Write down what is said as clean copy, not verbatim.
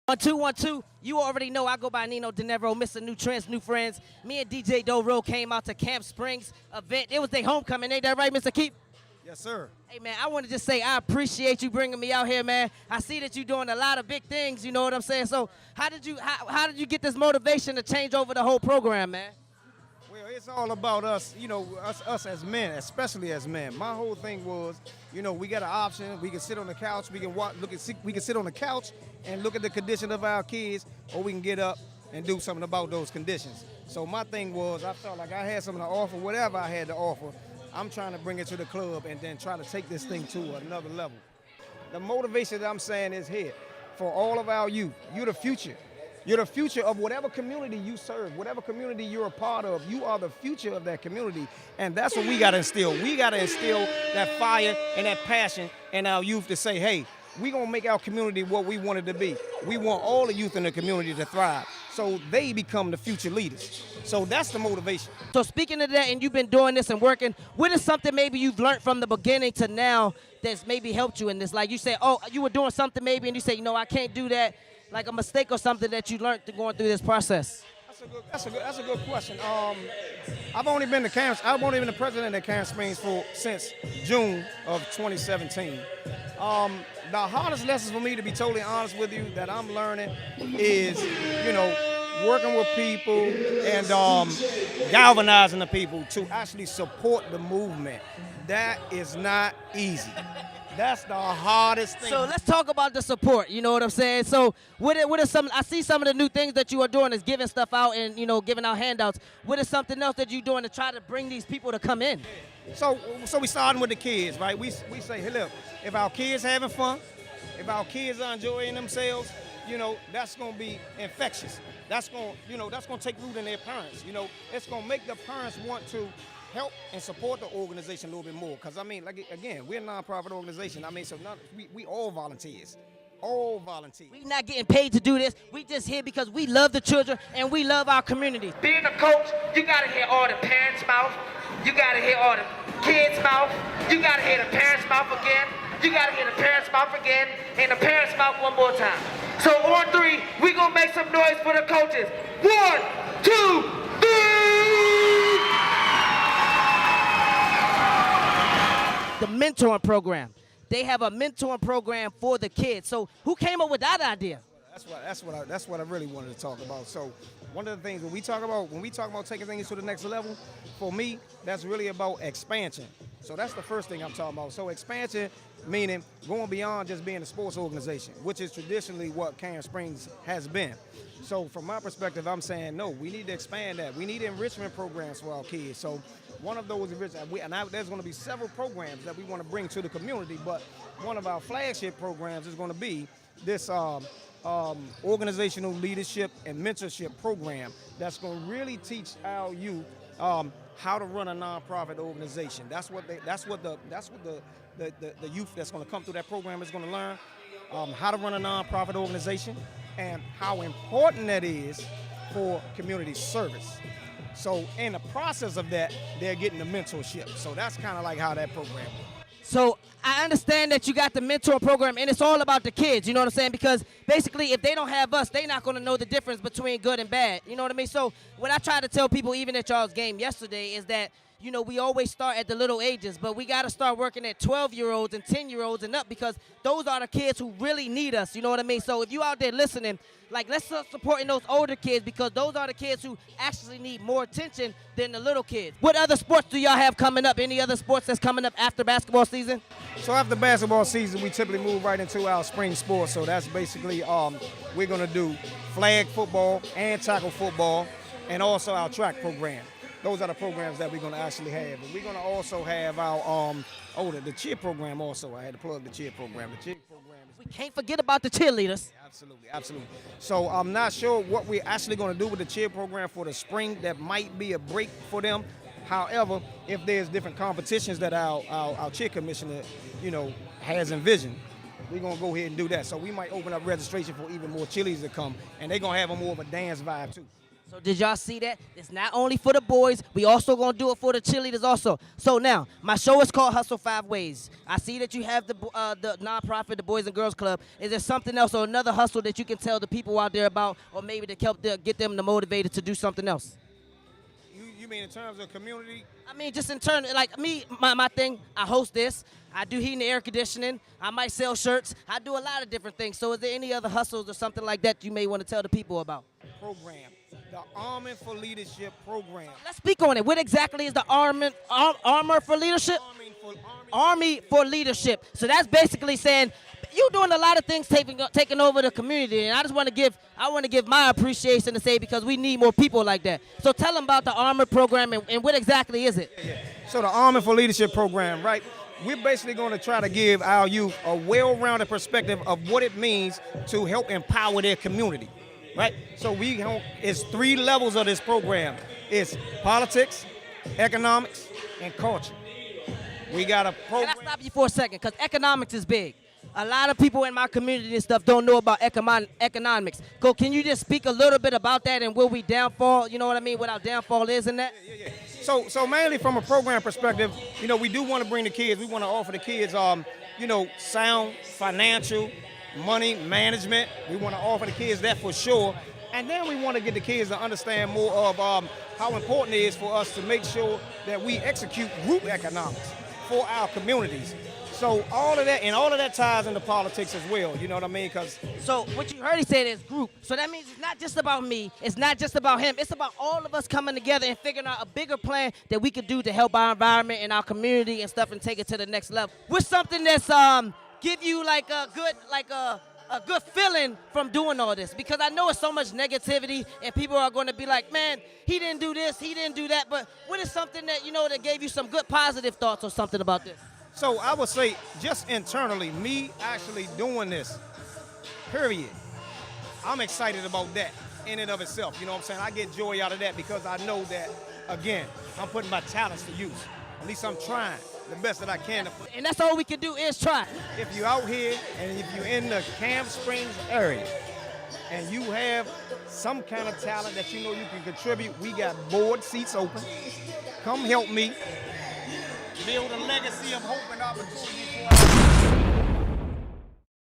1 2 1 2. You already know I go by Nino DeNevro, Mr. New Trends, New Friends. Me and DJ Doro came out to Camp Springs event. It was their homecoming. Ain't that right, Mr. Keith? Yes, sir. Hey, man, I want to just say I appreciate you bringing me out here, man. I see that you're doing a lot of big things, you know what I'm saying? So how did you get this motivation to change over the whole program, man? Well, it's all about us, us as men, especially as men. My whole thing was, we got an option. We can sit on the couch. We can we can sit on the couch and look at the condition of our kids, or we can get up and do something about those conditions. So my thing was, I felt like I had something to offer, whatever I had to offer. I'm trying to bring it to the club and then try to take this thing to another level. The motivation that I'm saying is here for all of our youth. You're the future. You're the future of whatever community you serve, whatever community you're a part of. You are the future of that community, and that's what we got to instill. We got to instill that fire and that passion in our youth to say, hey, we're going to make our community what we want it to be. We want all the youth in the community to thrive, so they become the future leaders. So that's the motivation. So speaking of that, and you've been doing this and working, what is something maybe you've learned from the beginning to now that's maybe helped you in this? Like you say, oh, you were doing something maybe, and you say, I can't do that. Like a mistake or something that you learned going through this process? That's a good question. I've only been the president of Camp Springs since June of 2017. The hardest lessons for me, to be totally honest with you, that I'm learning is, working with people and galvanizing the people to actually support the movement. That is not easy. That's the hardest thing. So let's talk about the support, you know what I'm saying? So what are some, I see some of the new things that you are doing is giving stuff out and, giving out handouts. What is something else that you're doing to try to bring these people to come in? So we starting with the kids, right? We say, hey, look, if our kids having fun, if our kids are enjoying themselves, that's going to be infectious. That's going to take root in their parents. It's going to make the parents want to help and support the organization a little bit more. Because, again, we're a nonprofit organization. We all volunteers. All volunteers. We're not getting paid to do this. We just here because we love the children and we love our community. Being a coach, you got to hear all the parents' mouth. You got to hear all the kids' mouth. You got to hear the parents' mouth again. You got to hear the parents' mouth again and the parents' mouth one more time. So on 3, we going to make some noise for the coaches. 1, 2, 3. The mentoring program. They have a mentoring program for the kids. So who came up with that idea? That's what I really wanted to talk about. So one of the things when we talk about taking things to the next level, for me, that's really about expansion. So that's the first thing I'm talking about. So expansion meaning going beyond just being a sports organization, which is traditionally what Camp Springs has been. So from my perspective, I'm saying, no, we need to expand that. We need enrichment programs for our kids. So one of those enrichment, there's going to be several programs that we want to bring to the community, but one of our flagship programs is going to be this organizational leadership and mentorship program that's going to really teach our youth how to run a nonprofit organization. That's what the youth that's going to come through that program is going to learn, how to run a nonprofit organization and how important that is for community service. So in the process of that, they're getting the mentorship. So that's kind of like how that program works. So I understand that you got the mentor program, and it's all about the kids, you know what I'm saying? Because basically, if they don't have us, they're not going to know the difference between good and bad, you know what I mean? So what I try to tell people, even at y'all's game yesterday, is that, we always start at the little ages, but we got to start working at 12-year-olds and 10-year-olds and up because those are the kids who really need us, you know what I mean? So if you out there listening, let's start supporting those older kids because those are the kids who actually need more attention than the little kids. What other sports do y'all have coming up? Any other sports that's coming up after basketball season? So after basketball season, we typically move right into our spring sports. So that's basically we're going to do flag football and tackle football and also our track program. Those are the programs that we're going to actually have. And we're going to also have our the cheer program also. I had to plug the cheer program. The cheer program is... We can't forget about the cheerleaders. Absolutely. So I'm not sure what we're actually going to do with the cheer program for the spring. That might be a break for them. However, if there's different competitions that our cheer commissioner, has envisioned, we're going to go ahead and do that. So we might open up registration for even more cheerleaders to come, and they're going to have a more of a dance vibe too. So did y'all see that? It's not only for the boys. We also gonna do it for the cheerleaders also. So now, my show is called Hustle 5 Ways. I see that you have the nonprofit, the Boys and Girls Club. Is there something else or another hustle that you can tell the people out there about, or maybe to help get them motivated to do something else? You mean in terms of community? I mean, just in turn, like me, my thing, I host this. I do heating and air conditioning. I might sell shirts. I do a lot of different things. So is there any other hustles or something like that you may want to tell the people about? Program, the Arming for Leadership program. Let's speak on it. What exactly is the Armor for Leadership? Army for Leadership. So that's basically saying you're doing a lot of things taking over the community, and I just want to give my appreciation to say because we need more people like that. So tell them about the Armor program and what exactly is it? So the Arming for Leadership program, right? We're basically going to try to give our youth a well-rounded perspective of what it means to help empower their community, right? So it's 3 levels of this program. It's politics, economics, and culture. We got a program. Can I stop you for a second? Because economics is big. A lot of people in my community and stuff don't know about economics. Can you just speak a little bit about that and where we downfall, you know what I mean, what our downfall is in that? Yeah. So mainly from a program perspective, we do want to bring the kids, we want to offer the kids, sound financial, money management. We want to offer the kids that for sure. And then we want to get the kids to understand more of how important it is for us to make sure that we execute group economics for our communities. So all of that ties into politics as well, you know what I mean? So what you heard he said is group. So that means it's not just about me, it's not just about him, it's about all of us coming together and figuring out a bigger plan that we could do to help our environment and our community and stuff and take it to the next level. What's something that's give you like a good feeling from doing all this? Because I know it's so much negativity and people are going to be like, man, he didn't do this, he didn't do that. But what is something that, that gave you some good positive thoughts or something about this? So I would say just internally, me actually doing this, period, I'm excited about that in and of itself. You know what I'm saying? I get joy out of that because I know that, again, I'm putting my talents to use. At least I'm trying the best that I can. And that's all we can do is try. If you're out here and if you're in the Camp Springs area and you have some kind of talent that you can contribute, we got board seats open. Come help me build a legacy of hope and opportunity for our